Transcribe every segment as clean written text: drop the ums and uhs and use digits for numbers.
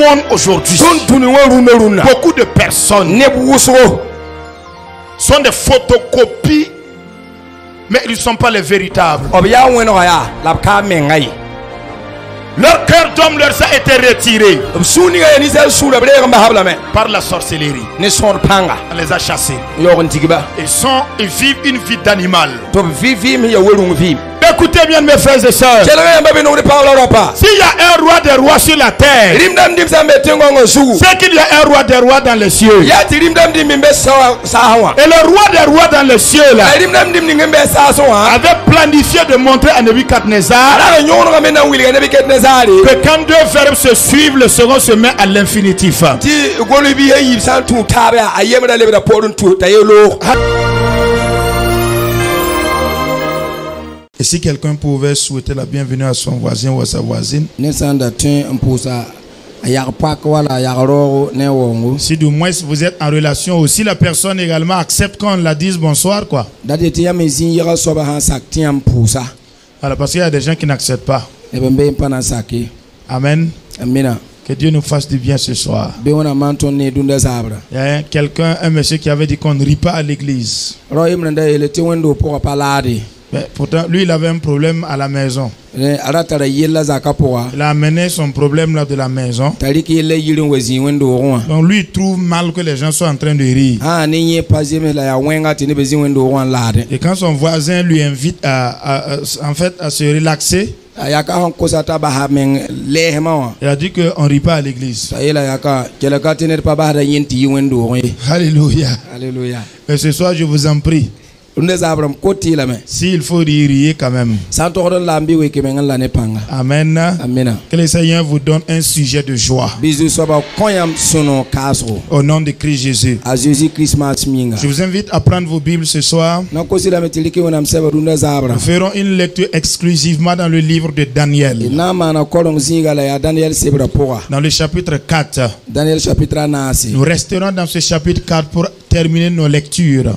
monde aujourd'hui, beaucoup de personnes sont des photocopies, mais ils ne sont pas les véritables. Leur cœur d'homme leur a été retiré par la sorcellerie. On les a chassés. Ils vivent une vie d'animal. Écoutez bien mes frères et sœurs. S'il y a un roi des rois sur la terre, c'est qu'il y a un roi des rois dans les cieux. Et le roi des rois dans les cieux là, avait planifié de montrer à Nebuchadnezzar que quand deux verbes se suivent, le second se met à l'infinitif. Et si quelqu'un pouvait souhaiter la bienvenue à son voisin ou à sa voisine, si du moins vous êtes en relation aussi, la personne également accepte qu'on la dise bonsoir, quoi. Voilà, parce qu'il y a des gens qui n'acceptent pas. Amen. Que Dieu nous fasse du bien ce soir. Il y a quelqu'un, un monsieur qui avait dit qu'on ne rit pas à l'église. Mais pourtant, lui, il avait un problème à la maison. Il a amené son problème là de la maison. Donc lui, il trouve mal que les gens soient en train de rire. Et quand son voisin lui invite en fait, à se relaxer, il a dit qu'on ne rit pas à l'église. Alléluia. Mais ce soir, je vous en prie, s'il faut rire quand même. Amen. Que le Seigneur vous donne un sujet de joie. Au nom de Christ Jésus. Je vous invite à prendre vos Bibles ce soir. Nous ferons une lecture exclusivement dans le livre de Daniel. Dans le chapitre 4. Nous resterons dans ce chapitre 4 pour terminer nos lectures.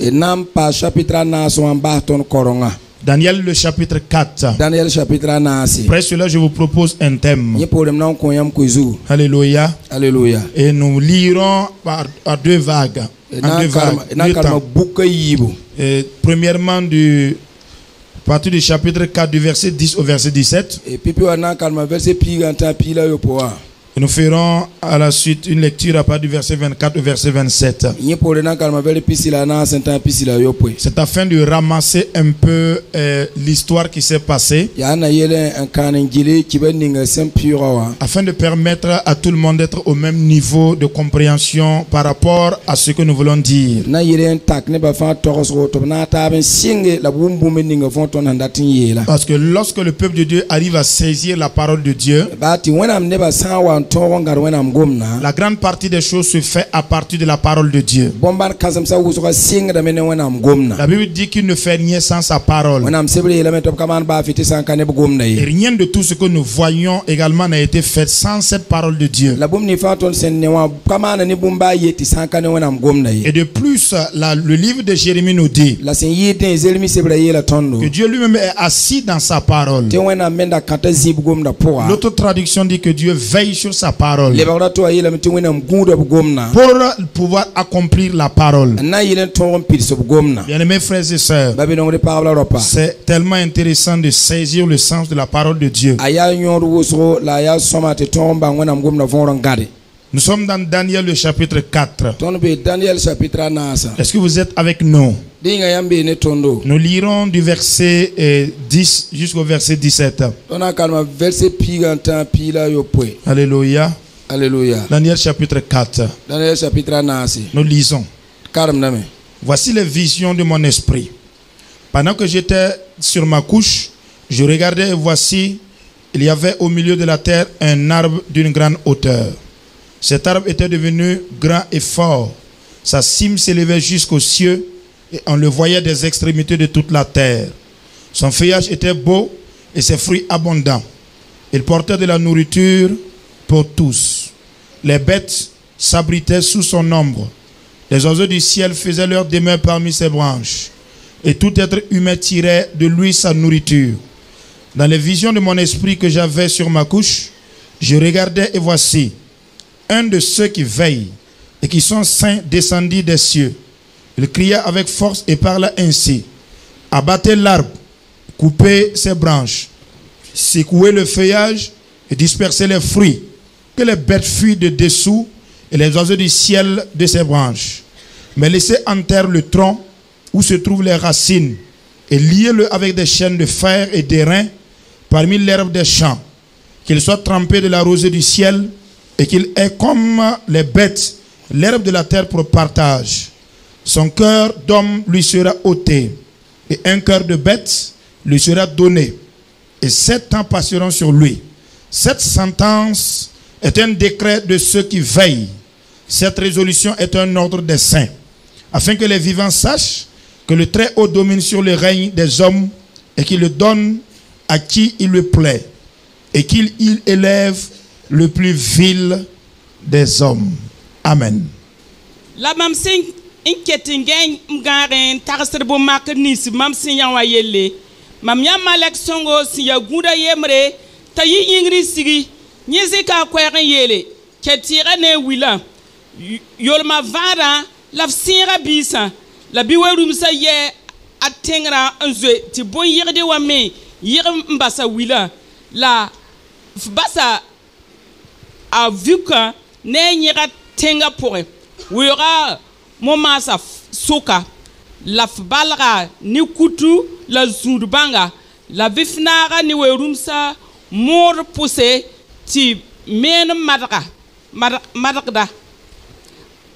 Daniel le chapitre 4. Après cela, je vous propose un thème. Alléluia. Et nous lirons à deux vagues. Et premièrement, à partir du chapitre 4 du verset 10 au verset 17. Et nous ferons à la suite une lecture à partir du verset 24 au verset 27. C'est afin de ramasser un peu l'histoire qui s'est passée, afin de permettre à tout le monde d'être au même niveau de compréhension par rapport à ce que nous voulons dire. Parce que lorsque le peuple de Dieu arrive à saisir la parole de Dieu, la grande partie des choses se fait à partir de la parole de Dieu. La Bible dit qu'il ne fait rien sans sa parole. Et rien de tout ce que nous voyons également n'a été fait sans cette parole de Dieu. Et de plus, le livre de Jérémie nous dit que Dieu lui-même est assis dans sa parole. L'autre traduction dit que Dieu veille sur sa parole pour pouvoir accomplir la parole. Bien-aimés frères et sœurs, c'est tellement intéressant de saisir le sens de la parole de Dieu. Nous sommes dans Daniel le chapitre 4. Est-ce que vous êtes avec nous? Nous lirons du verset 10 jusqu'au verset 17. Alléluia. Daniel chapitre 4. Nous lisons. Voici les visions de mon esprit. Pendant que j'étais sur ma couche, je regardais et voici, il y avait au milieu de la terre un arbre d'une grande hauteur. Cet arbre était devenu grand et fort. Sa cime s'élevait jusqu'aux cieux et on le voyait des extrémités de toute la terre. Son feuillage était beau et ses fruits abondants. Il portait de la nourriture pour tous. Les bêtes s'abritaient sous son ombre. Les oiseaux du ciel faisaient leur demeure parmi ses branches. Et tout être humain tirait de lui sa nourriture. Dans les visions de mon esprit que j'avais sur ma couche, je regardais et voici, un de ceux qui veillent et qui sont saints descendit des cieux. Il cria avec force et parla ainsi: abattez l'arbre, coupez ses branches, secouez le feuillage et dispersez les fruits, que les bêtes fuient de dessous et les oiseaux du ciel de ses branches. Mais laissez en terre le tronc où se trouvent les racines et liez-le avec des chaînes de fer et d'airain parmi l'herbe des champs, qu'il soit trempé de la rosée du ciel et qu'il ait comme les bêtes l'herbe de la terre pour partage. Son cœur d'homme lui sera ôté et un cœur de bête lui sera donné. Et 7 ans passeront sur lui. Cette sentence est un décret de ceux qui veillent. Cette résolution est un ordre des saints, afin que les vivants sachent que le Très-Haut domine sur le règne des hommes et qu'il le donne à qui il le plaît et qu'il élève le plus vil des hommes. Amen. La mam sing inketingeng mgaren tarsrbo maknis mam sing yawa yelle mam yamalek songo si ya guda yemre tayi yingri sigi nyezi ka kweren yele ketira ne wila yolma vara la sira bisa la biwerum sa ye atengra anzwe ti bon yirde wa me yirim mbasa wila la basa a vu que ne nyira tenga pourre wira momasa soka la fbalra ni kutu la zundbanga la vifnara ni werumsa mor poussé ti men madra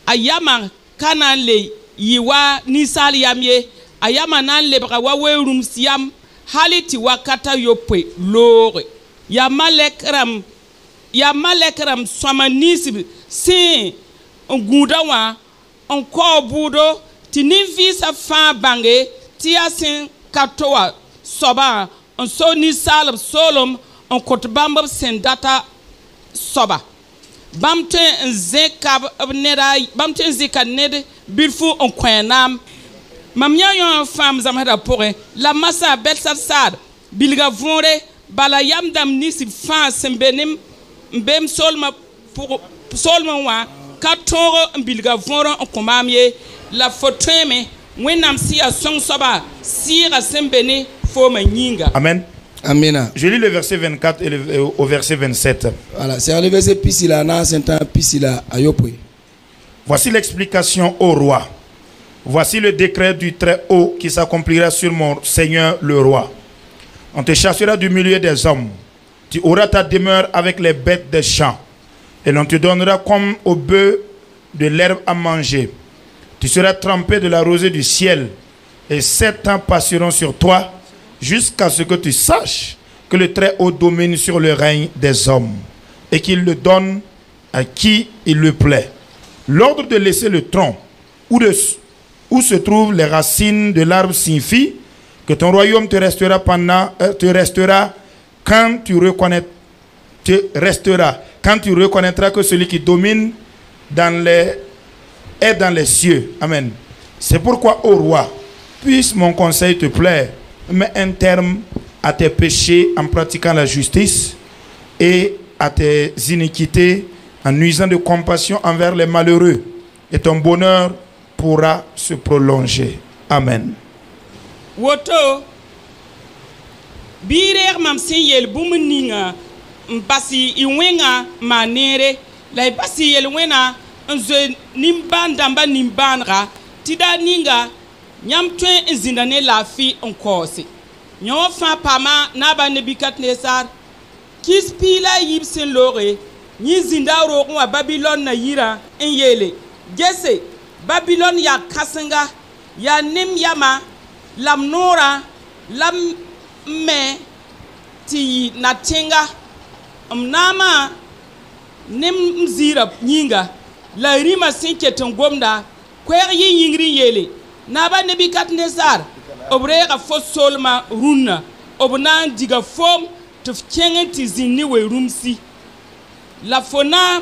ayama kanale yiwa ni sali yamye ayama nan lebra wa werum siam haliti wakata yopwe lore ya malekram swamanisi si ngudawa onko budo ti nivi sa fa bange ti asin katoa soba on so ni salab solom on kotbamba sendata soba bamte zekab neda bamte zekaned bilfu on kwenam mamnya yon fam zamada pore la massa belsad bilga vonre bala yamdam nisi fa sembenim mbem solma pour solma wa katoro bilga vonre on komamye la foteme wenam si a son soba sira sembene foma nyinga. Amen. Amina. Je lis le verset 24 et au verset 27. Voilà, c'est le verset pisila na senta pisila ayopwe. Voici l'explication au roi. Voici le décret du Très-Haut qui s'accomplira sur mon Seigneur le roi. On te chassera du milieu des hommes. Tu auras ta demeure avec les bêtes des champs. Et l'on te donnera comme au bœuf de l'herbe à manger. Tu seras trempé de la rosée du ciel. Et 7 ans passeront sur toi, jusqu'à ce que tu saches que le Très-Haut domine sur le règne des hommes et qu'il le donne à qui il le plaît. L'ordre de laisser le tronc où se trouvent les racines de l'arbre signifie que ton royaume te restera quand tu reconnaîtras que celui qui domine est dans les cieux. Amen. C'est pourquoi, ô roi, puisse mon conseil te plaire, mets un terme à tes péchés en pratiquant la justice et à tes iniquités en nuisant de compassion envers les malheureux, et ton bonheur pourra se prolonger. Amen. Woto birer mam sinyel bumuninga mpasi iwenga manere la ipasi yel wena nze nimbandamba nimbanra tida ninga nyamtwen nzindane lafi onkosi nyon fa pama naba Nebukadnesar kispila yibsen lore ni zinda ro wa Babylon na yira enyele gese Babylon ya kasenga ya nim yama lam nora lam me ti natenga nama nim zira nyinga la rima sinke tongomda kwer yi yingri yele naba Nebukadnesar obrega fo solma runa obna diga fom tufkengen ti zinni we rumsi la fona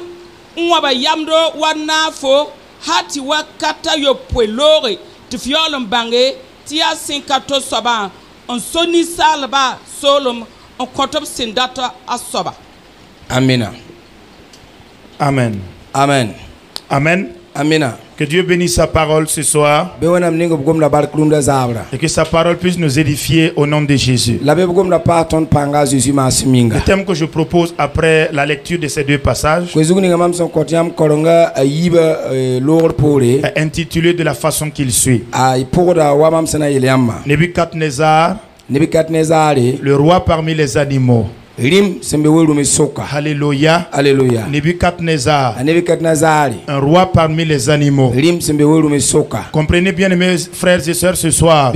nwa yamdo wana fo hati wakata yo pwelore tufyolom bange tia sinkato soba on soni salba solom on kotop sindata asoba. Amina. Amen. Amen. Amen. Amina. Que Dieu bénisse sa parole ce soir. Et que sa parole puisse nous édifier au nom de Jésus. Le thème que je propose après la lecture de ces deux passages est intitulé de la façon qu'il suit. Nebuchadnezzar, le roi parmi les animaux. Alléluia. Alléluia. Nebuchadnezzar, un roi parmi les animaux. Comprenez bien, mes frères et sœurs, ce soir,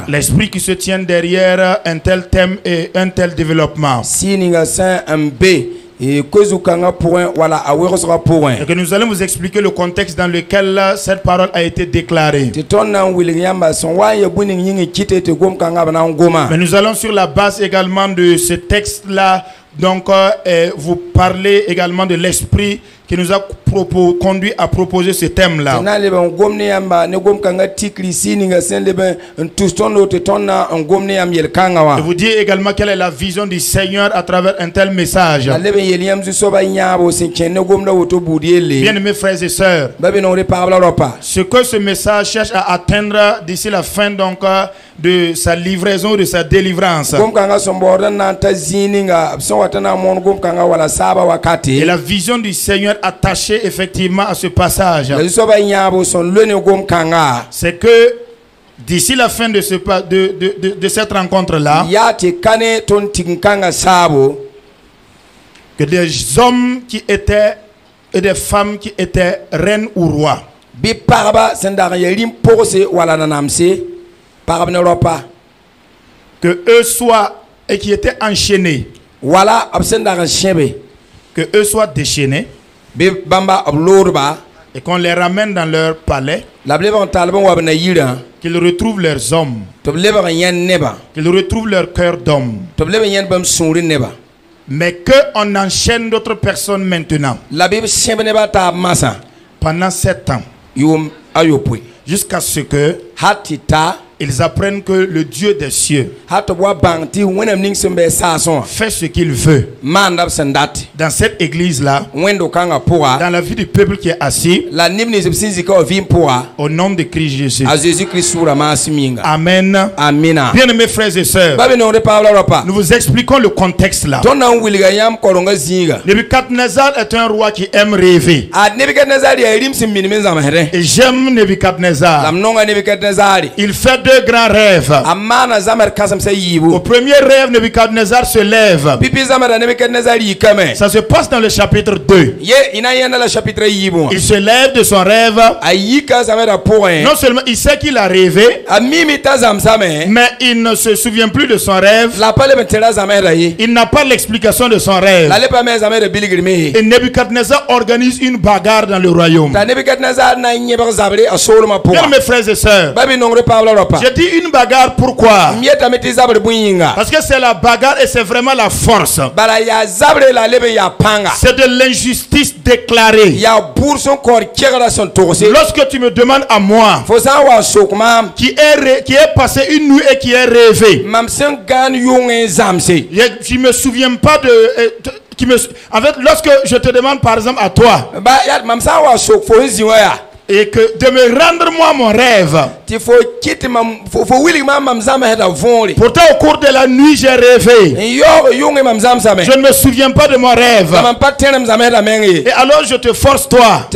l'esprit qui se tient derrière un tel thème et un tel développement. Et que nous allons vous expliquer le contexte dans lequel cette parole a été déclarée. Mais nous allons sur la base également de ce texte-là, donc vous parler également de l'esprit qui nous a conduit à proposer ce thème-là. Je vous dis également quelle est la vision du Seigneur à travers un tel message. Bien aimés frères et sœurs, ce que ce message cherche à atteindre d'ici la fin donc de sa livraison, de sa délivrance. Et la vision du Seigneur attachée effectivement à ce passage, c'est que d'ici la fin de cette rencontre-là, que des hommes qui étaient et des femmes qui étaient reines ou rois, que eux soient et qui étaient enchaînés, que eux soient déchaînés et qu'on les ramène dans leur palais, qu'ils retrouvent leurs hommes, qu'ils retrouvent leur cœur d'homme, mais qu'on enchaîne d'autres personnes maintenant pendant 7 ans jusqu'à ce que ils apprennent que le Dieu des cieux fait ce qu'il veut dans cette église-là, dans la vie du peuple qui est assis, au nom de Christ Jésus. Amen. Bien aimés frères et sœurs, nous vous expliquons le contexte là. Nebuchadnezzar est un roi qui aime rêver. Et j'aime Nebuchadnezzar. Il fait 2 grands rêves. Au premier rêve, Nebuchadnezzar se lève. Ça se passe dans le chapitre 2. Il se lève de son rêve. Non seulement il sait qu'il a rêvé, mais il ne se souvient plus de son rêve. Il n'a pas l'explication de son rêve. Et Nebuchadnezzar organise une bagarre dans le royaume. Bien mes frères et sœurs, j'ai dit une bagarre, pourquoi? Parce que c'est la bagarre et c'est vraiment la force. C'est de l'injustice déclarée. Lorsque tu me demandes à moi qui est passé une nuit et qui est rêvé, je me souviens pas en fait, lorsque je te demande par exemple à toi et que de me rendre moi mon rêve, pourtant au cours de la nuit j'ai rêvé, je ne me souviens pas de mon rêve, et alors je te force toi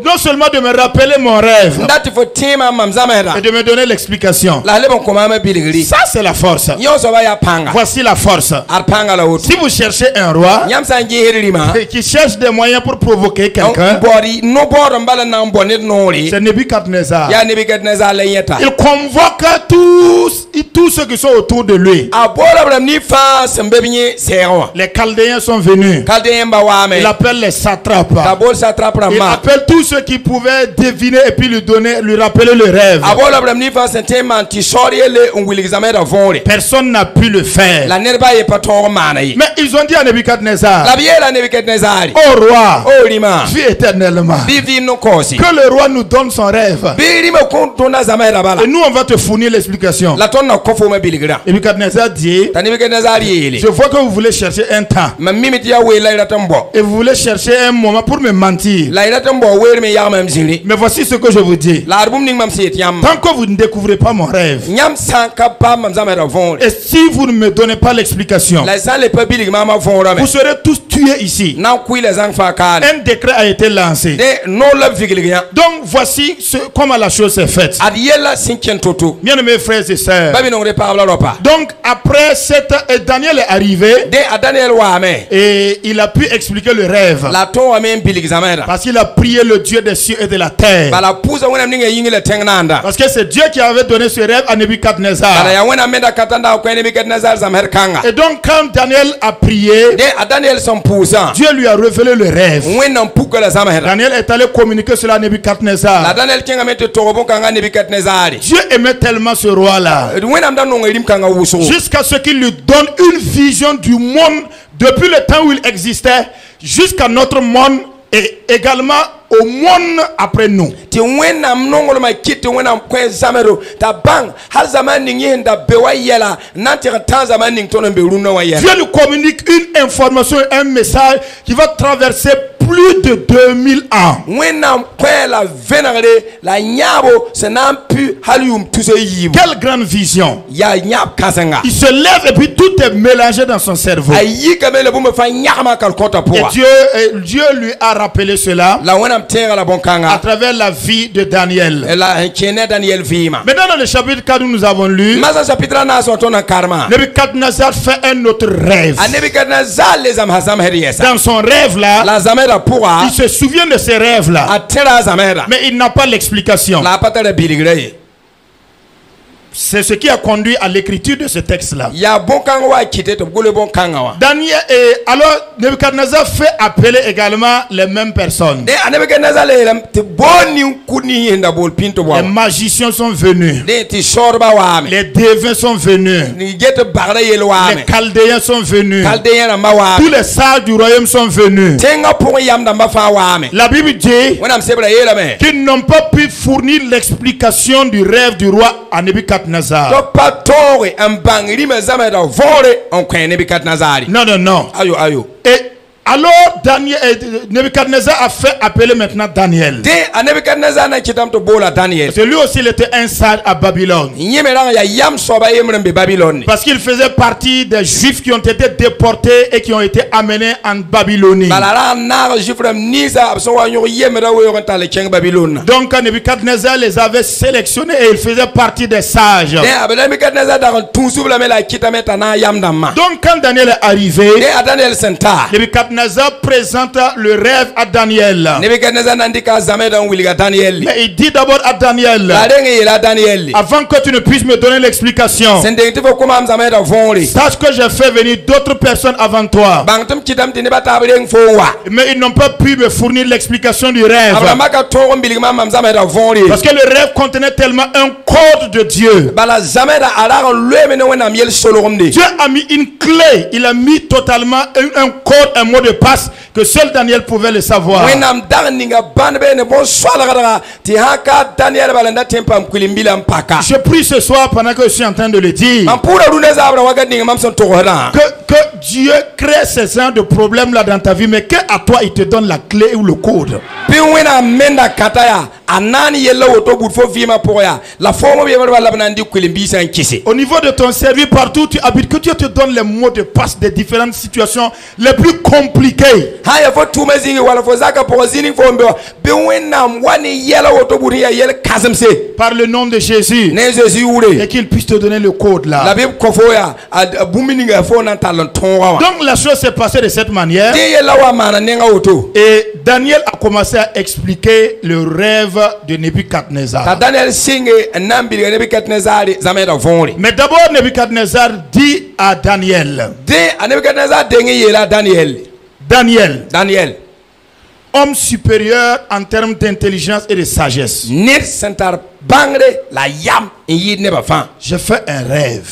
non seulement de me rappeler mon rêve et de me donner l'explication. Ça c'est la force. Voici la force. Si vous cherchez un roi qui cherche des moyens pour provoquer quelqu'un, c'est Nebuchadnezzar. Il convoque tous ceux qui sont autour de lui. Les Chaldéens sont venus. Il appelle les satrapes. Il appelle tous ceux qui pouvaient deviner et puis lui rappeler le rêve. Personne n'a pu le faire. Mais ils ont dit à Nebuchadnezzar, ô roi, vis éternellement. que le roi nous donne son rêve. Et nous, on va te fournir l'explication. Et Nebuchadnezzar dit, je vois que vous voulez chercher un temps. Et vous voulez chercher un moment pour me mentir. Mais voici ce que je vous dis. Tant que vous ne découvrez pas mon rêve, et si vous ne me donnez pas l'explication, vous serez tous tués ici. Un décret a été lancé. Donc voici comment la chose s'est faite. Bien-aimés frères et sœurs. Donc après Daniel est arrivé et il a pu expliquer le rêve. Parce qu'il a prié le Dieu des cieux et de la terre. Parce que c'est Dieu qui avait donné ce rêve à Nebuchadnezzar. Et donc quand Daniel a prié, Dieu lui a révélé le rêve. Daniel est allé communiquer cela à Nebuchadnezzar. Dieu aimait tellement ce roi-là jusqu'à ce qu'il lui donne une vision du monde depuis le temps où il existait jusqu'à notre monde et également au monde après nous. Dieu lui communique une information, un message qui va traverser plus de 2000 ans. Quelle grande vision. Il se lève et puis tout est mélangé dans son cerveau. Et Dieu lui a rappelé cela à travers la vie de Daniel. Maintenant dans le chapitre 4 nous avons lu, Nebuchadnezzar fait un autre rêve. Dans son rêve là, il se souvient de ces rêves là, mais il n'a pas l'explication. C'est ce qui a conduit à l'écriture de ce texte-là. Daniel et alors Nebuchadnezzar fait appeler également les mêmes personnes. Les magiciens sont venus. Les devins sont venus. Les chaldéens sont venus. Tous les sages du royaume sont venus. La Bible dit qu'ils n'ont pas pu fournir l'explication du rêve du roi à Nebuchadnezzar. Non. Et alors Nebuchadnezzar a fait appeler maintenant Daniel. C'est lui aussi, il était un sage à Babylone. Parce qu'il faisait partie des Juifs qui ont été déportés et qui ont été amenés en Babylonie. Donc Nebuchadnezzar les avait sélectionnés et il faisait partie des sages. Donc quand Daniel est arrivé, Nebuchadnezzar présente le rêve à Daniel. Mais il dit d'abord à Daniel, avant que tu ne puisses me donner l'explication, sache que j'ai fait venir d'autres personnes avant toi. Mais ils n'ont pas pu me fournir l'explication du rêve. Parce que le rêve contenait tellement un code de Dieu. Dieu a mis une clé, il a mis totalement un code, un mot de passe que seul Daniel pouvait le savoir. Je prie ce soir pendant que je suis en train de le dire que Dieu crée ces genre de problèmes là dans ta vie, mais qu'à toi il te donne la clé ou le code. Au niveau de ton service, partout où tu habites, que Dieu te donne les mots de passe des différentes situations les plus compliquées. Par le nom de Jésus. Et qu'il puisse te donner le code là. Donc la chose s'est passée de cette manière. Et Daniel a commencé à expliquer le rêve de Nebuchadnezzar. Mais d'abord Nebuchadnezzar dit à Daniel, Daniel, homme supérieur en termes d'intelligence et de sagesse, j'ai fait un rêve.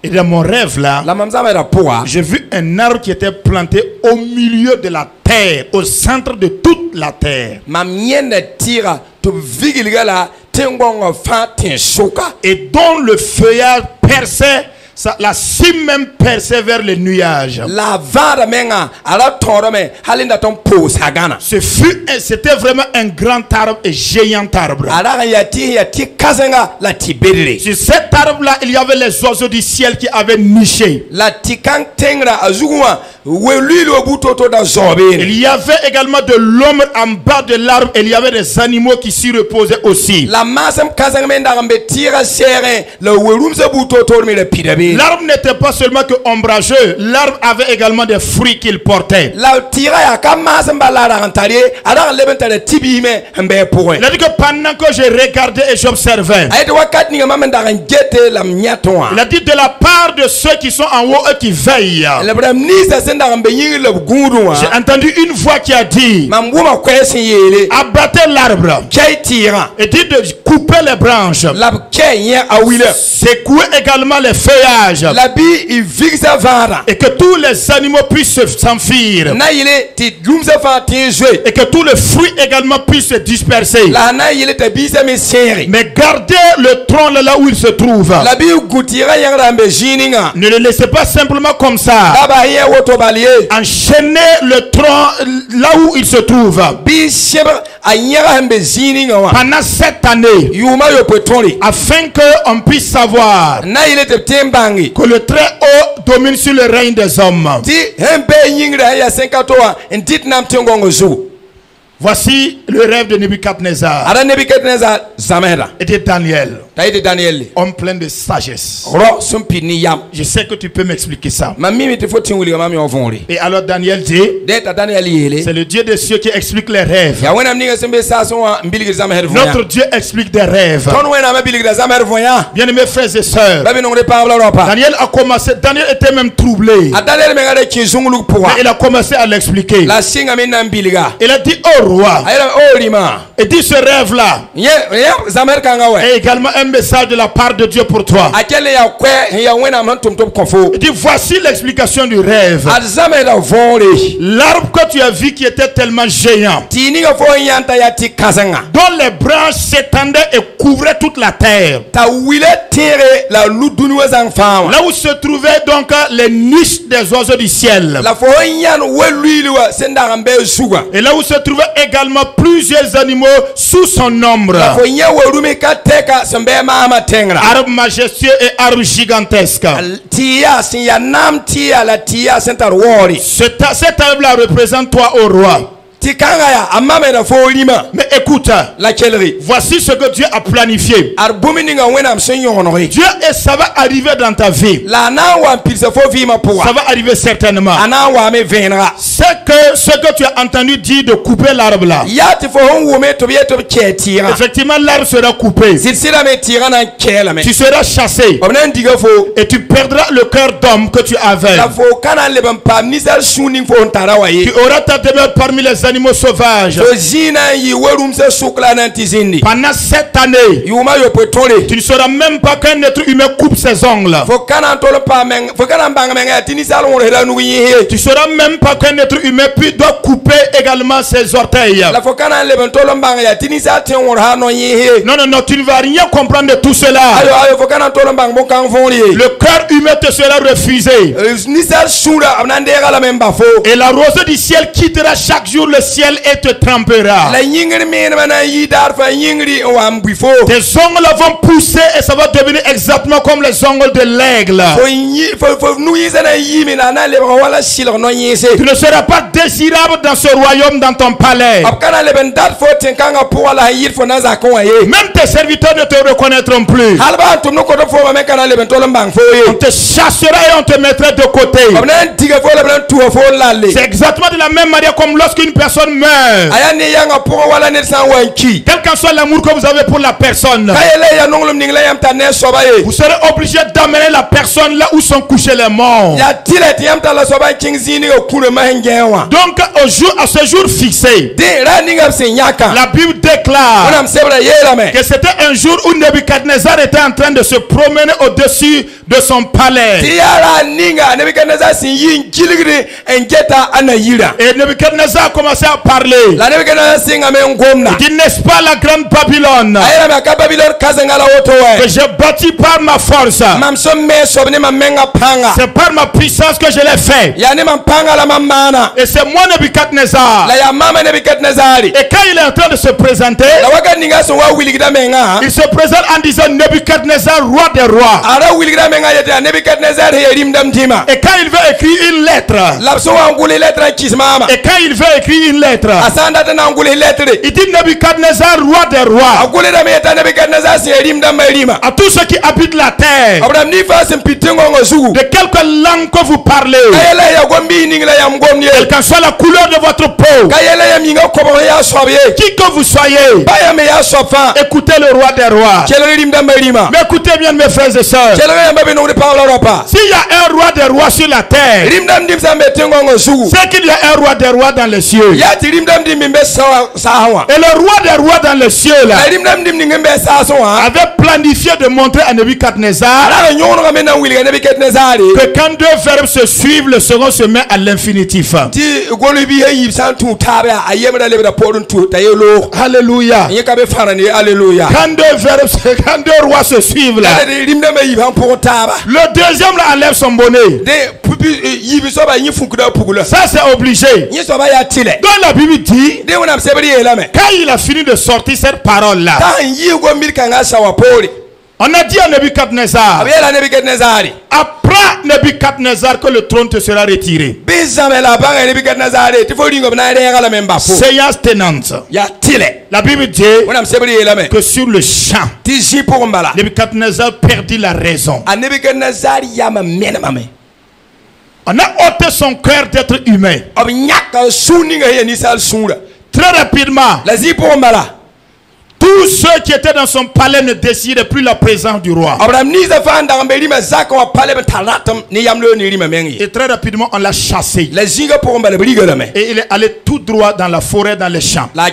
Et dans mon rêve là, j'ai vu un arbre qui était planté au milieu de la terre, au centre de toute toute la terre. Et dont le feuillage perçait, la cime même perçait vers les nuages. C'était vraiment un grand arbre et géant arbre. Sur cet arbre-là, il y avait les oiseaux du ciel qui avaient niché. Il y avait également de l'ombre en bas de l'arbre et il y avait des animaux qui s'y reposaient aussi. L'arbre n'était pas seulement que ombrageux, l'arbre avait également des fruits qu'il portait. Il a dit que pendant que je regardais et j'observais, il a dit de la part de ceux qui sont en haut et qui veillent, j'ai entendu une voix qui a dit, abattez l'arbre et dit de couper les branches, secouer également les feuillages, et que tous les animaux puissent s'enfuir, et que tous les fruits également puissent se disperser. Mais gardez le tronc là où il se trouve. Ne le laissez pas simplement comme ça. Enchaînez le tronc là où il se trouve pendant 7 années, afin qu'on puisse savoir que le très haut domine sur le règne des hommes. Voici le rêve de Nebuchadnezzar et de Daniel. Homme plein de sagesse. Je sais que tu peux m'expliquer ça. Et alors Daniel dit, c'est le Dieu des cieux qui explique les rêves. Notre Dieu explique des rêves. Bien-aimés frères et sœurs, Daniel a commencé, Daniel était même troublé. Mais il a commencé à l'expliquer. Il a dit, oh roi, et dit ce rêve là est également un message de la part de Dieu pour toi. Il dit, voici l'explication du rêve. L'arbre que tu as vu qui était tellement géant, dont les branches s'étendaient et couvraient toute la terre, là où se trouvaient donc les niches des oiseaux du ciel, et là où se trouvaient également plusieurs animaux sous son ombre, arbre majestueux et arbre gigantesque. Cet arbre-là représente toi, ô roi. Mais écoute, voici ce que Dieu a planifié. Dieu, et ça va arriver dans ta vie. Ça va arriver certainement. Ce que tu as entendu dire de couper l'arbre là, effectivement l'arbre sera coupé. Tu seras chassé et tu perdras le cœur d'homme que tu avais. Tu auras ta demeure parmi les animaux sauvages. Pendant 7 années, tu ne sauras même pas qu'un être humain coupe ses ongles. Tu ne sauras même pas qu'un être humain doit couper également ses orteils. Non, non, non, tu ne vas rien comprendre de tout cela. Le cœur humain te sera refusé. Et la rosée du ciel quittera chaque jour le ciel et te trempera. Tes ongles vont pousser et ça va devenir exactement comme les ongles de l'aigle. Tu ne seras pas désirable dans ce royaume, dans ton palais. Même tes serviteurs ne te reconnaîtront plus. On te chassera et on te mettra de côté. C'est exactement de la même manière comme lorsqu'une personne meurt. Quel qu'en soit l'amour que vous avez pour la personne, vous serez obligé d'amener la personne là où sont couchés les morts. Donc à ce jour fixé, la Bible déclare que c'était un jour où Nebuchadnezzar était en train de se promener au-dessus de son palais. Et Nebuchadnezzar a commencé commencé à parler. Il dit, n'est-ce pas la grande Babylone que j'ai bâti par ma force? C'est par ma puissance que je l'ai fait. Et c'est moi Nebuchadnezzar. Et quand il est en train de se présenter, il se présente en disant Nebuchadnezzar, roi des rois. Et quand il veut écrire une lettre, il dit Nebuchadnezzar, roi des rois. À tous ceux qui habitent la terre, de quelque langue que vous parlez, quelle que soit la couleur de votre peau, qui que vous soyez, écoutez le roi des rois. Mais écoutez bien mes frères et sœurs, s'il y a un roi des rois sur la terre, c'est qu'il y a un roi des rois dans les cieux. Et le roi des rois dans les cieux là avait planifié de montrer à Nebuchadnezzar que quand deux verbes se suivent, le second se met à l'infinitif. Alléluia. Quand deux rois se suivent là, le deuxième là enlève son bonnet. Ça c'est obligé. Donc la Bible dit, quand il a fini de sortir cette parole là, on a dit à Nebuchadnezzar, apprends Nebuchadnezzar que le trône te sera retiré. Séance tenante. La Bible dit que sur le champ, Nebuchadnezzar perdit la raison. On a ôté son cœur d'être humain. Très rapidement, tous ceux qui étaient dans son palais ne désiraient plus la présence du roi. Et très rapidement, on l'a chassé. Et il est allé tout droit dans la forêt, dans les champs. La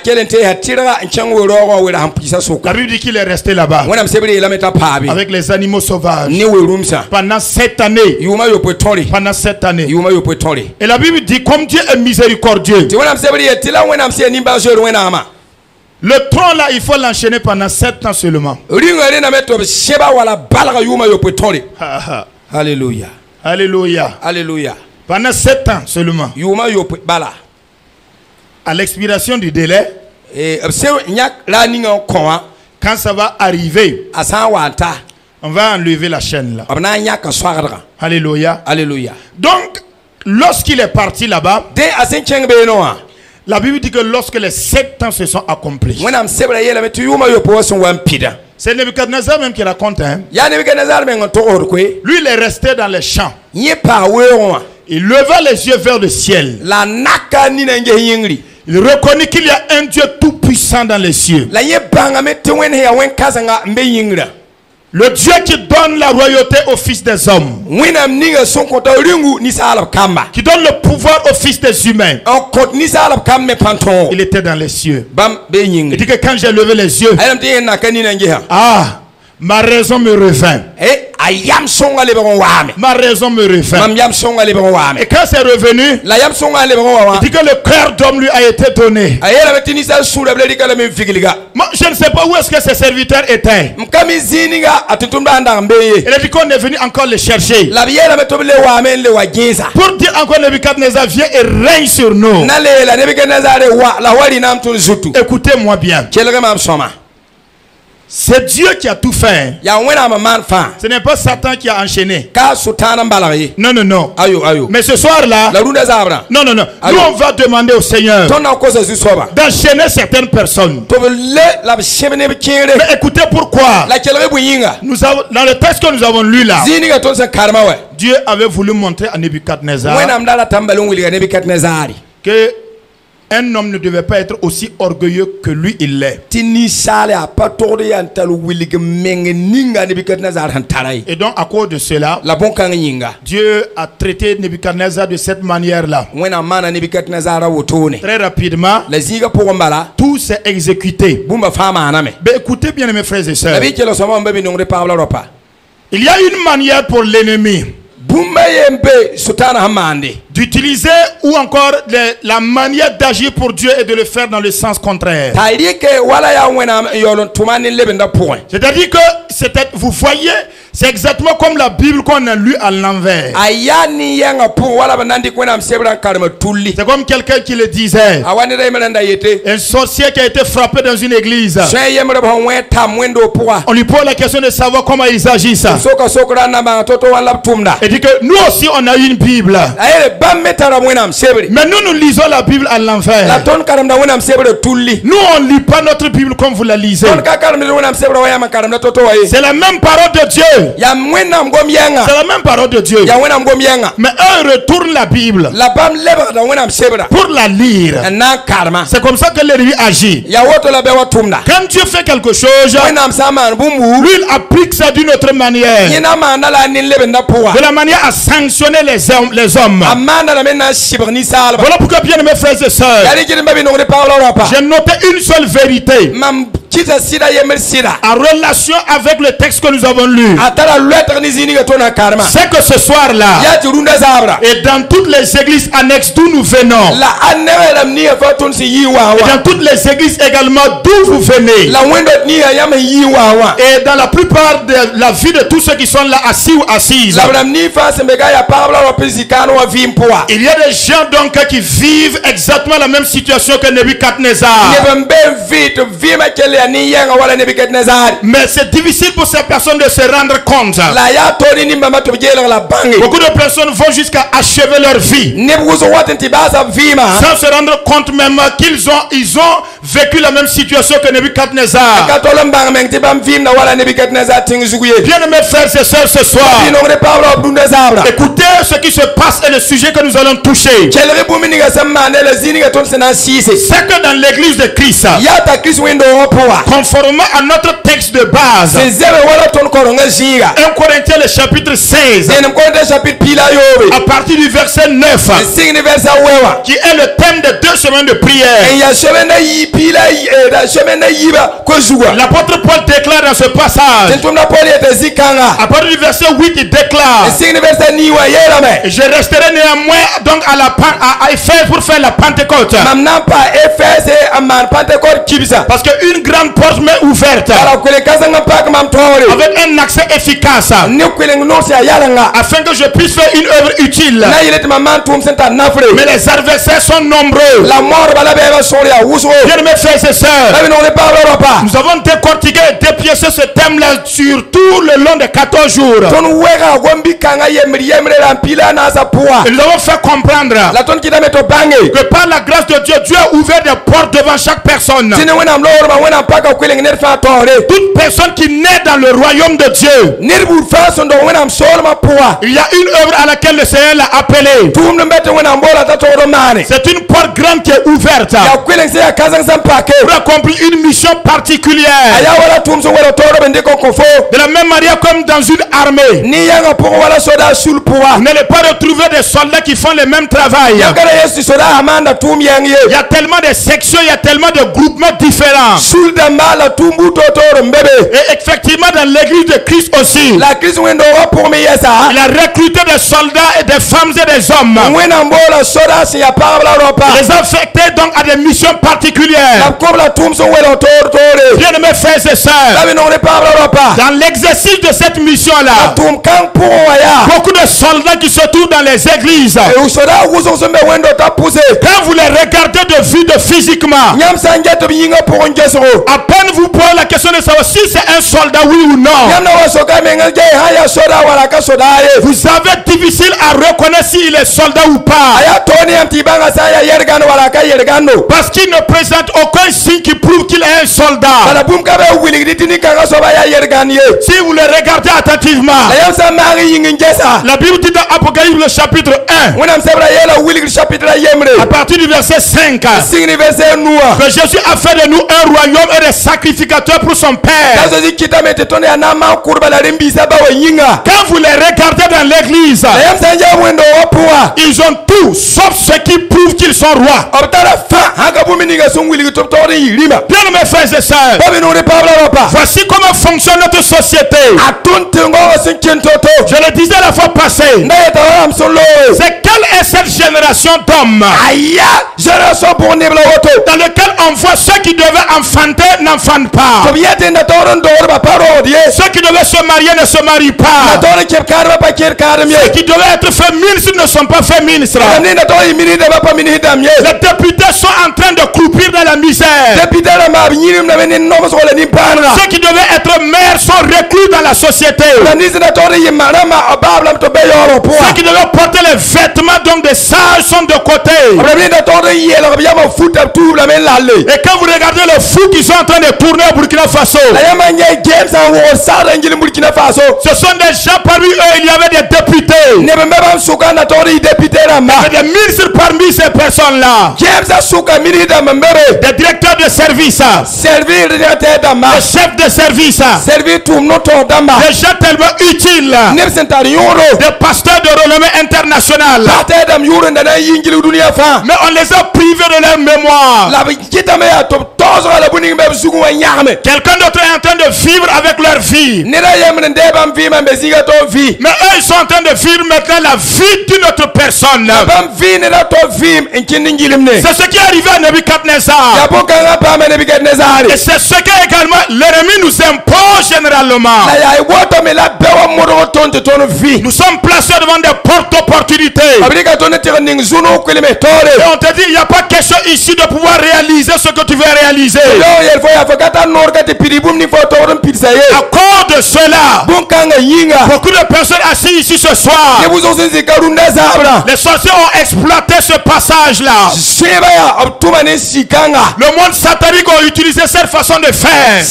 Bible dit qu'il est resté là-bas avec les animaux sauvages pendant 7 années. Pendant 7 années. Et la Bible dit, comme Dieu est miséricordieux, le trône là, il faut l'enchaîner pendant 7 ans seulement. Alléluia. Alléluia. Alléluia. Pendant 7 ans seulement. À l'expiration du délai, quand ça va arriver, on va enlever la chaîne là. Alléluia. Alléluia. Donc, lorsqu'il est parti là-bas, la Bible dit que lorsque les 7 ans se sont accomplis, c'est Nebuchadnezzar même qui raconte. Lui, il est resté dans les champs. Il leva les yeux vers le ciel. Il reconnaît qu'il y a un Dieu tout puissant dans les cieux. Le Dieu qui donne la royauté aux fils des hommes, qui donne le pouvoir aux fils des humains. Il était dans les cieux. Il dit que quand j'ai levé les yeux, ma raison me revint. Ma raison me revint. Et quand c'est revenu, il dit que le cœur d'homme lui a été donné. Moi, je ne sais pas où est-ce que ses serviteurs étaient. Il a dit qu'on est venu encore les chercher pour dire encore Nebuchadnezzar, viens et règne sur nous. Écoutez-moi bien. C'est Dieu qui a tout fait. Ce n'est pas Satan qui a enchaîné. Non, non, non. Mais ce soir-là, non, non, non. Nous, on va demander au Seigneur d'enchaîner certaines personnes. Mais écoutez pourquoi. Nous avons, dans le texte que nous avons lu là, Dieu avait voulu montrer à Nebuchadnezzar que un homme ne devait pas être aussi orgueilleux que lui il l'est. Et donc à cause de cela, Dieu a traité Nebuchadnezzar de cette manière-là. Très rapidement, tout s'est exécuté. Mais écoutez bien mes frères et sœurs, il y a une manière pour l'ennemi d'utiliser ou encore la manière d'agir pour Dieu et de le faire dans le sens contraire. C'est-à-dire que vous voyez, c'est exactement comme la Bible qu'on a lu à l'envers. C'est comme quelqu'un qui le disait. Un sorcier qui a été frappé dans une église. On lui pose la question de savoir comment ils agissent. Il dit que nous aussi on a une Bible. Mais nous lisons la Bible à l'envers. Nous on ne lit pas notre Bible comme vous la lisez. C'est la même parole de Dieu. C'est la même parole de Dieu. Mais eux retournent la Bible pour la lire. C'est comme ça que l'ennemi agit. Quand Dieu fait quelque chose, lui il applique ça d'une autre manière. De la manière à sanctionner les hommes. Voilà pourquoi, bien aimés frères et sœurs, j'ai noté une seule vérité en relation avec le texte que nous avons lu. C'est que ce soir-là, et dans toutes les églises annexes d'où nous venons, et dans toutes les églises également d'où vous venez, et dans la plupart de la vie de tous ceux qui sont là assis ou assises, il y a des gens donc qui vivent exactement la même situation que Nebuchadnezzar. Mais c'est difficile pour ces personnes de se rendre compte. Beaucoup de personnes vont jusqu'à achever leur vie sans se rendre compte même qu'ils ont vécu la même situation que Nebuchadnezzar. Bien aimés frères et sœurs, ce soir, écoutez ce qui se passe et le sujet que nous allons toucher. C'est que dans l'église de Christ, conformément à notre texte de base, 1 Corinthiens le chapitre 16, à partir du verset 9, qui est le thème de 2 semaines de prière. L'apôtre Paul déclare dans ce passage, à partir du verset 8, il déclare: je resterai néanmoins donc à Éphèse pour faire la Pentecôte, parce qu'une grande porte m'est ouverte avec un accès efficace, afin que je puisse faire une œuvre utile. Mais les adversaires sont nombreux. Bien aimés frères et sœurs, nous avons décortiqué et dépiécé ce thème-là sur tout le long de 14 jours. Et nous avons fait comprendre que par la grâce de Dieu, Dieu a ouvert des portes devant chaque personne. Toute personne qui naît dans le royaume de Dieu, il y a une œuvre à laquelle le Seigneur l'a appelé. C'est une porte grande qui est ouverte pour accomplir une mission particulière. De la même manière comme dans une armée, vous n'allez pas retrouver des soldats qui font le même travail. Il y a tellement de sections, il y a tellement de groupements différents. Et effectivement dans l'église de Christ aussi, il a recruté des soldats et des femmes et des hommes. Les affectés donc à des missions particulières. Bien aimés frères et sœurs, dans l'exercice de cette mission-là, beaucoup de soldats qui se trouvent dans les églises, quand vous les regardez de vue de physiquement, à peine vous posez la question de savoir si c'est un soldat, oui ou non. Vous avez difficile à reconnaître s'il est soldat ou pas, parce qu'il ne présente aucun signe qui prouve qu'il est un soldat. Si vous le regardez attentivement, la Bible dit dans Apocalypse le chapitre 1, à partir du verset 5, que Jésus a fait de nous un royaume et des sacrificateurs pour son Père. Quand vous les regardez dans l'église, ils ont tout sauf ce qui prouve qu'ils sont rois. Bien mes frères et sœurs, voici comment fonctionne notre société. Je le disais la fois passée. C'est quelle est cette génération d'hommes dans laquelle on voit ceux qui devaient enfanter n'enfantent pas. Ceux qui devaient se marier ne se marient pas. Ceux qui devaient être faits ministres ne sont pas faits ministres. Les députés sont en train de croupir dans la misère. Ceux qui devaient être maires sont reclus dans la société. Ceux qui devaient porter les vêtements donc des sages sont de côté. Et quand vous regardez le fou qui sont en train de tourner au Burkina Faso, ce sont des gens parmi eux, il y avait des députés. Il y avait des ministres parmi ces personnes-là. Des directeurs de service, des chefs de service, des gens tellement utiles, des pasteurs de renommée internationale. Mais on les a privés de leur mémoire. Quelqu'un d'autre est en train de vivre avec leur vie. Mais eux, ils sont en train de vivre maintenant la vie d'une autre personne. C'est ce qui est arrivé à Nebuchadnezzar. Et c'est ce que également l'ennemi nous impose généralement. Nous sommes placés devant des portes d'opportunité. Et on te dit, il n'y a pas question ici de pouvoir réaliser ce que tu veux réaliser. À cause de cela, beaucoup de personnes assises ici ce soir, les sorciers ont exploité ce passage-là. Le monde satanique a utilisé cette façon de faire.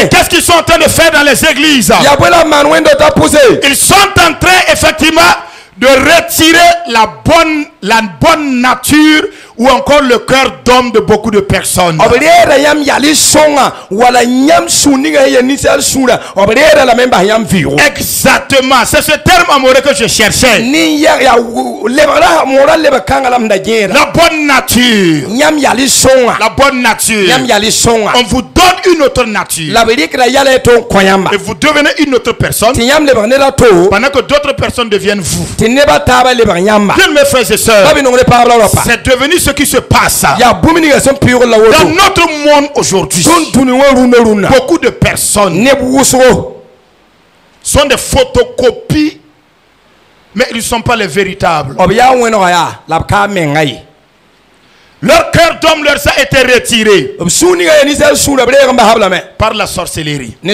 Et qu'est-ce qu'ils sont en train de faire dans les églises? Ils sont en train effectivement de retirer la bonne nature ou encore le cœur d'homme de beaucoup de personnes. Exactement, c'est ce terme amoureux que je cherchais. La bonne nature. La bonne nature. On vous donne une autre nature. Et vous devenez une autre personne pendant que d'autres personnes deviennent vous. Bien mes frères et sœurs, c'est devenu ce qui se passe dans notre monde aujourd'hui. Beaucoup de personnes sont des photocopies, mais ils ne sont pas les véritables. Leur cœur d'homme leur a été retiré par la sorcellerie. On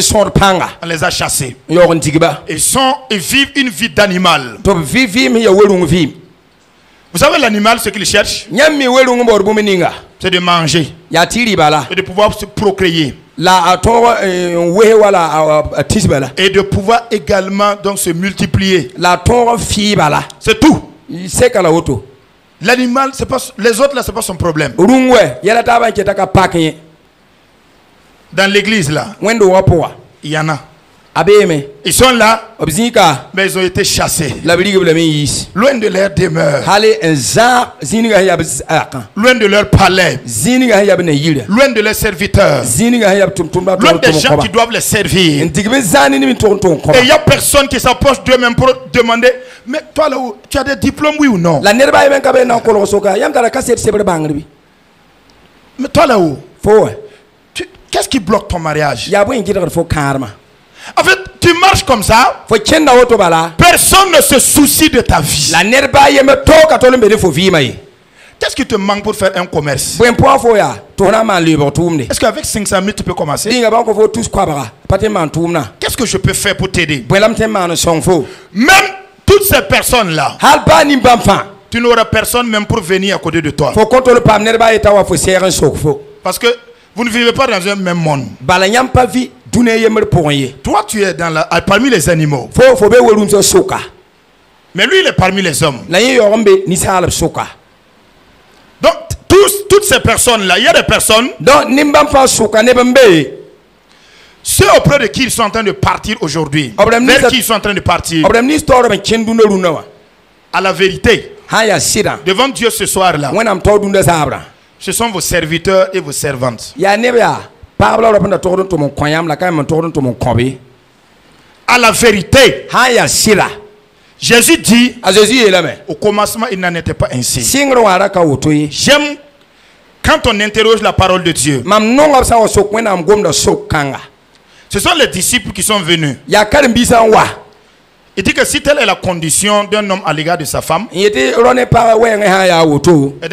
les a chassés. Ils vivent une vie d'animal. Vous savez l'animal, ce qu'il cherche, c'est de manger et de pouvoir se procréer. Et de pouvoir également donc se multiplier. C'est tout. L'animal, c'est pas les autres là, c'est pas son problème. Dans l'église là, il y en a. Ils sont là, mais ils ont été chassés. Loin de leur demeure. Loin de leur palais. Loin de leurs serviteurs. Loin des gens qui doivent les servir. Et il n'y a personne qui s'approche d'eux-mêmes pour demander, mais toi là-haut, tu as des diplômes, oui ou non? Mais toi là-haut, qu'est-ce qui bloque ton mariage? En fait, tu marches comme ça. Personne ne se soucie de ta vie. Qu'est-ce qui te manque pour faire un commerce? Est-ce qu'avec 500 000 tu peux commencer? Qu'est-ce que je peux faire pour t'aider? Même toutes ces personnes-là, tu n'auras personne même pour venir à côté de toi. Parce que vous ne vivez pas dans un même monde. Toi, tu es parmi les animaux. Mais lui, il est parmi les hommes. Donc, toutes ces personnes-là, il y a des personnes, ceux auprès de qui ils sont en train de partir aujourd'hui, vers qui ils sont en train de partir, à la vérité, devant Dieu ce soir-là, Ce sont vos serviteurs et vos servantes. À la vérité, Jésus dit, au commencement, il n'en était pas ainsi. J'aime quand on interroge la parole de Dieu. Ce sont les disciples qui sont venus. Il dit que si telle est la condition d'un homme à l'égard de sa femme, et de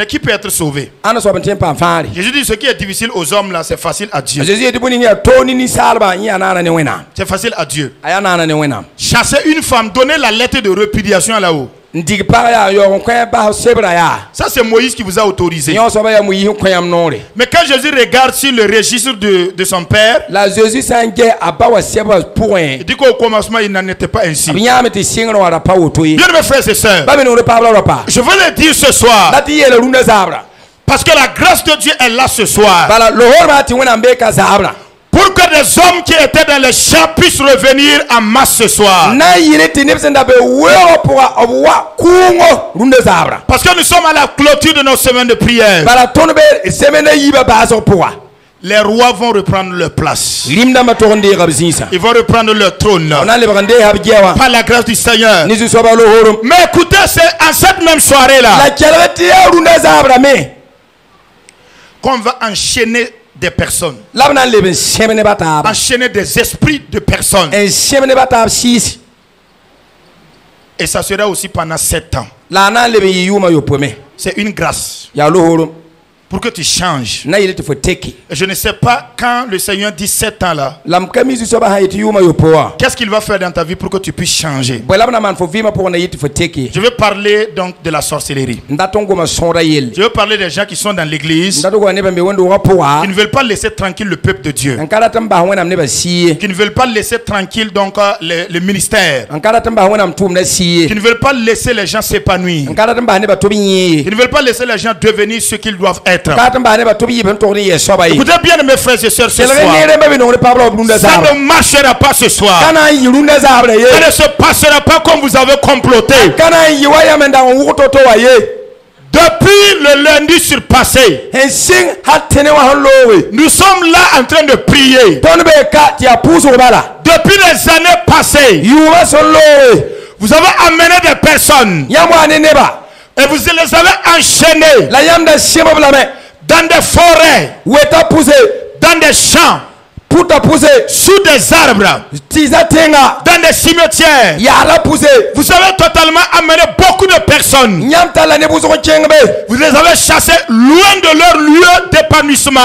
qui peut être sauvé? Jésus dit ce qui est difficile aux hommes là, c'est facile à Dieu. C'est facile à Dieu. Chasser une femme, donner la lettre de répudiation là-haut. Ça c'est Moïse qui vous a autorisé. Mais quand Jésus regarde sur le registre de son père, il dit qu'au commencement il n'en était pas ainsi. Bien mes frères et sœurs, je veux le dire ce soir, parce que la grâce de Dieu est là ce soir, pour que des hommes qui étaient dans les champs puissent revenir en masse ce soir. Parce que nous sommes à la clôture de nos semaines de prière. Les rois vont reprendre leur place. Ils vont reprendre leur trône par la grâce du Seigneur. Mais écoutez, c'est en cette même soirée-là qu'on va enchaîner des personnes, enchaîner des esprits de personnes, et ça sera aussi pendant 7 ans. C'est une grâce pour que tu changes. Et je ne sais pas quand le Seigneur dit 7 ans là, qu'est-ce qu'il va faire dans ta vie pour que tu puisses changer. Je veux parler donc de la sorcellerie. Je veux parler des gens qui sont dans l'église, qui ne veulent pas laisser tranquille le peuple de Dieu, qui ne veulent pas laisser tranquille donc le ministère, qui ne veulent pas laisser les gens s'épanouir, qui ne veulent pas laisser les gens devenir ce qu'ils doivent être. Écoutez bien mes frères et sœurs ce soir, ça ne marchera pas ce soir, ça ne se passera pas comme vous avez comploté. Depuis le lundi surpassé, nous sommes là en train de prier. Depuis les années passées, vous avez amené des personnes et vous les avez enchaînés dans des forêts, dans des champs, sous des arbres, dans des cimetières. Vous avez totalement amené beaucoup de personnes. Vous les avez chassés loin de leur lieu d'épanouissement.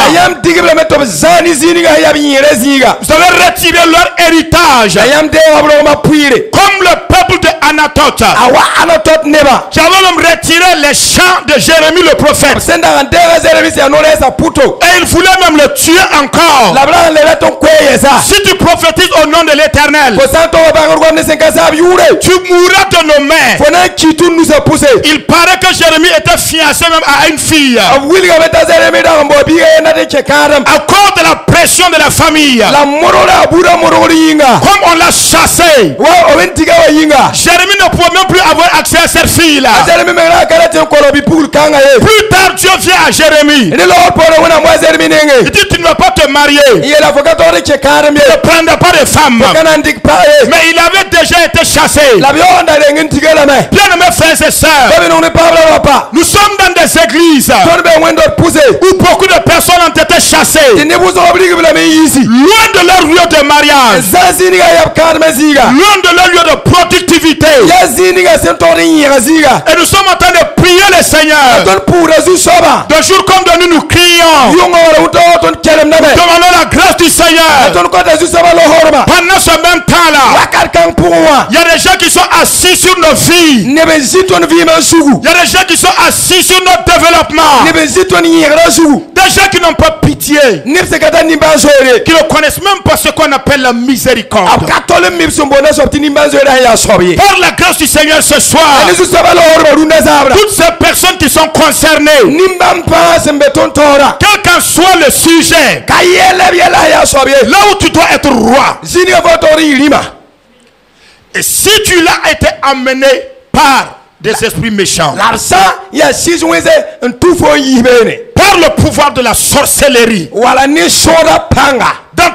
Vous avez retiré leur héritage, comme le peuple de Anatote, qui avait même retiré les chants de Jérémie le prophète, et il voulait même le tuer encore. Si tu prophétises au nom de l'Éternel, tu mourras de nos mains. Il paraît que Jérémie était fiancé même à une fille. À cause de la pression de la famille, comme on l'a chassé, Jérémie ne pouvait même plus avoir accès à cette fille-là. Plus tard, Dieu vient à Jérémie. Il dit tu ne vas pas te marier, ne prendra pas de femme. Mais il avait déjà été chassé. Bien mes frères et sœurs, nous sommes dans des églises où beaucoup de personnes ont été chassées, loin de leur lieu de mariage, loin de leur lieu de productivité. Et nous sommes en train de prier le Seigneur. De jour comme de nuit, nous crions, demandons la grâce du Seigneur. Pendant ce même temps-là, il y a des gens qui sont assis sur nos vies. Il y a des gens qui sont assis sur notre développement. Des gens qui n'ont pas pitié, qui ne connaissent même pas ce qu'on appelle la miséricorde. Par la grâce du Seigneur ce soir, toutes ces personnes qui sont concernées, quel qu'en soit le sujet, là où tu dois être roi, et si tu l'as été amené par des esprits méchants. Par le pouvoir de la sorcellerie. Dans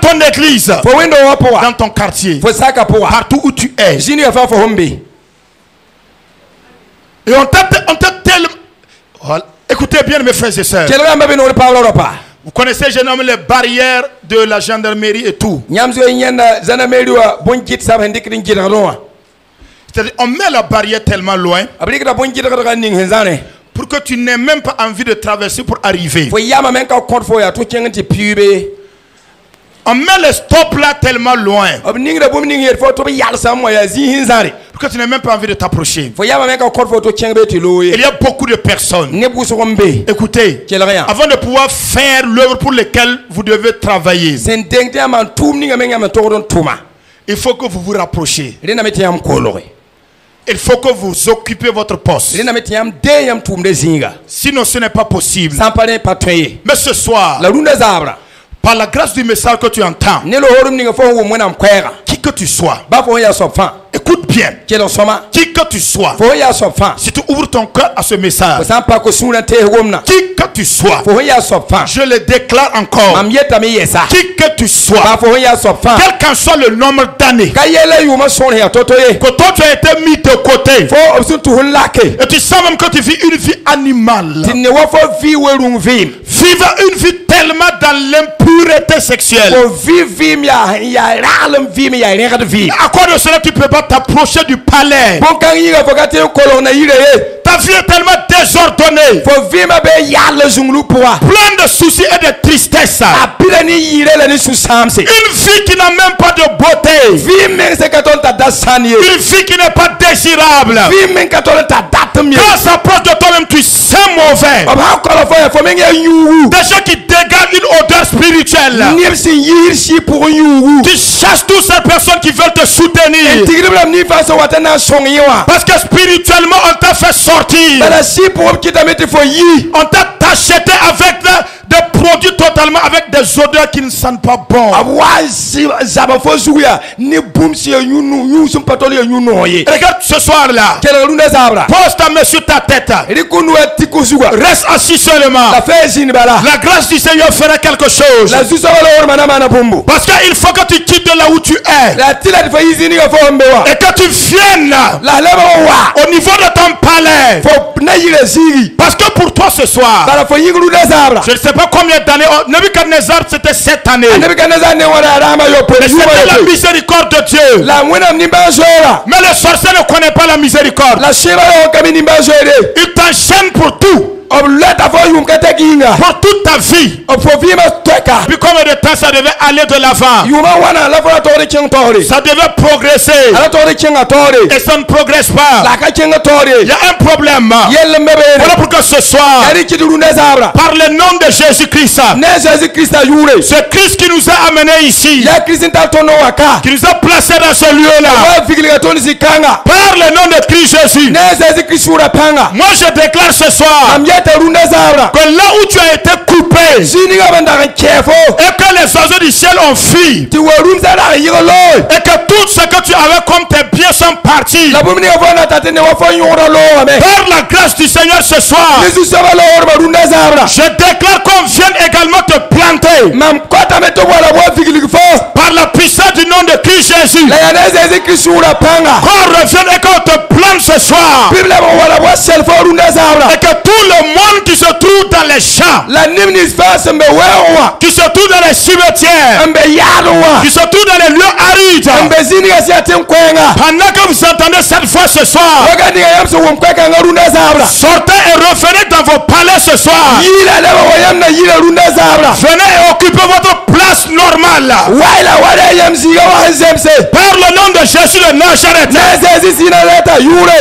ton église. Dans ton quartier. Partout où tu es. Et on t'a tellement... Écoutez bien mes frères et sœurs. Vous connaissez, je nomme les barrières de la gendarmerie et tout. C'est-à-dire, on met la barrière tellement loin pour que tu n'aies même pas envie de traverser pour arriver. On met le stop là tellement loin pour que tu n'aies même pas envie de t'approcher. Il y a beaucoup de personnes. Écoutez, avant de pouvoir faire l'œuvre pour laquelle vous devez travailler, il faut que vous vous rapprochiez. Il faut que vous occupiez votre poste. Sinon ce n'est pas possible. Mais ce soir, par la grâce du message que tu entends, qui que tu sois, écoute bien, qui que tu sois, si tu ouvres ton cœur à ce message, qui que tu sois, je le déclare encore, qui que tu sois, quel qu'en soit le nombre d'années que toi tu as été mis de côté, et tu sens même que tu vis une vie animale, vivre une vie tellement dans l'impureté sexuelle, à quoi de cela tu ne peux pas t'approcher du palais? Ta vie est tellement désordonnée, plein de soucis et de tristesse, une vie qui n'a même pas de beauté, une vie qui n'est pas désirable. Quand ça approche de toi-même, tu sens mauvais. Des gens qui dégagent une odeur spirituelle. Tu chasses toutes ces personnes qui veulent te soutenir, parce que spirituellement on t'a fait sortir, on t'a acheté avec des produits totalement avec des odeurs qui ne sentent pas bon. Regarde ce soir là, pose ta main sur ta tête, reste assis seulement. La grâce du Seigneur fera quelque chose, parce qu'il faut que tu quittes de là où tu es et que tu viennes au niveau de ton palais, parce que pour toi ce soir, je ne sais pas combien d'années, Nebuchadnezzar c'était 7 années, mais c'était la miséricorde de Dieu. Mais le sorcier ne connaît pas la miséricorde, il t'enchaîne pour tout, pour toute ta vie. Puis combien de temps ça devait aller de l'avant, ça devait progresser, et ça ne progresse pas. Il y a un problème. Voilà pourquoi ce soir, par le nom de Jésus-Christ, ce Christ qui nous a amenés ici, qui nous a placés dans ce lieu-là, par le nom de Christ Jésus, moi je déclare ce soir que là où tu as été coupé et que les oiseaux du ciel ont fui, et que tout ce que tu avais comme tes biens sont partis, par la grâce du Seigneur ce soir, je déclare qu'on vienne également te planter par la puissance du nom de Christ Jésus, qu'on revienne et qu'on te plante ce soir, et que tout le monde qui se trouve dans les champs, qui se trouve dans les cimetières, qui se trouve dans les lieux arides, pendant que vous entendez cette voix ce soir, sortez et revenez dans vos palais ce soir. Venez et occupez votre place normale par le nom de Jésus de Nazareth.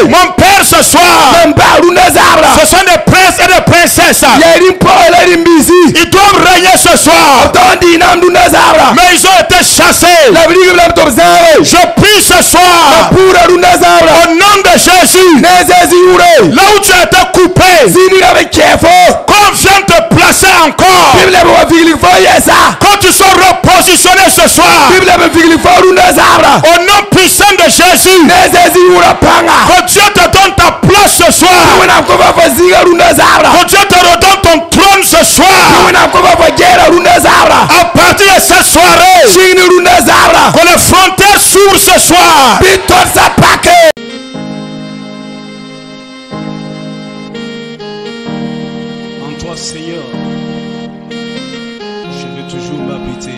Mon Père ce soir, ce sont des princes et des princesses, ils doivent régner ce soir, mais ils ont été chassés. Je prie ce soir au nom de Jésus, là où tu as été coupé, qu'on vienne te placer encore, quand tu seras repositionné ce soir, au nom puissant de Jésus, que Dieu te donne ta place ce soir. Que Dieu te redonne ton trône ce soir. À partir de cette soirée, que les frontières s'ouvrent ce soir. En toi, Seigneur, je veux toujours m'habiter.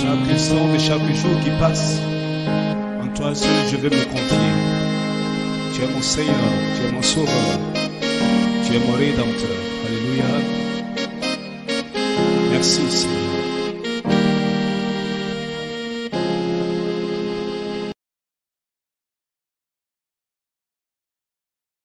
Chaque instant de chaque jour qui passe, en toi seul je veux me confier. Tu es mon Seigneur, tu es mon Sauveur, tu es mon Rédempteur. Alléluia. Merci Seigneur.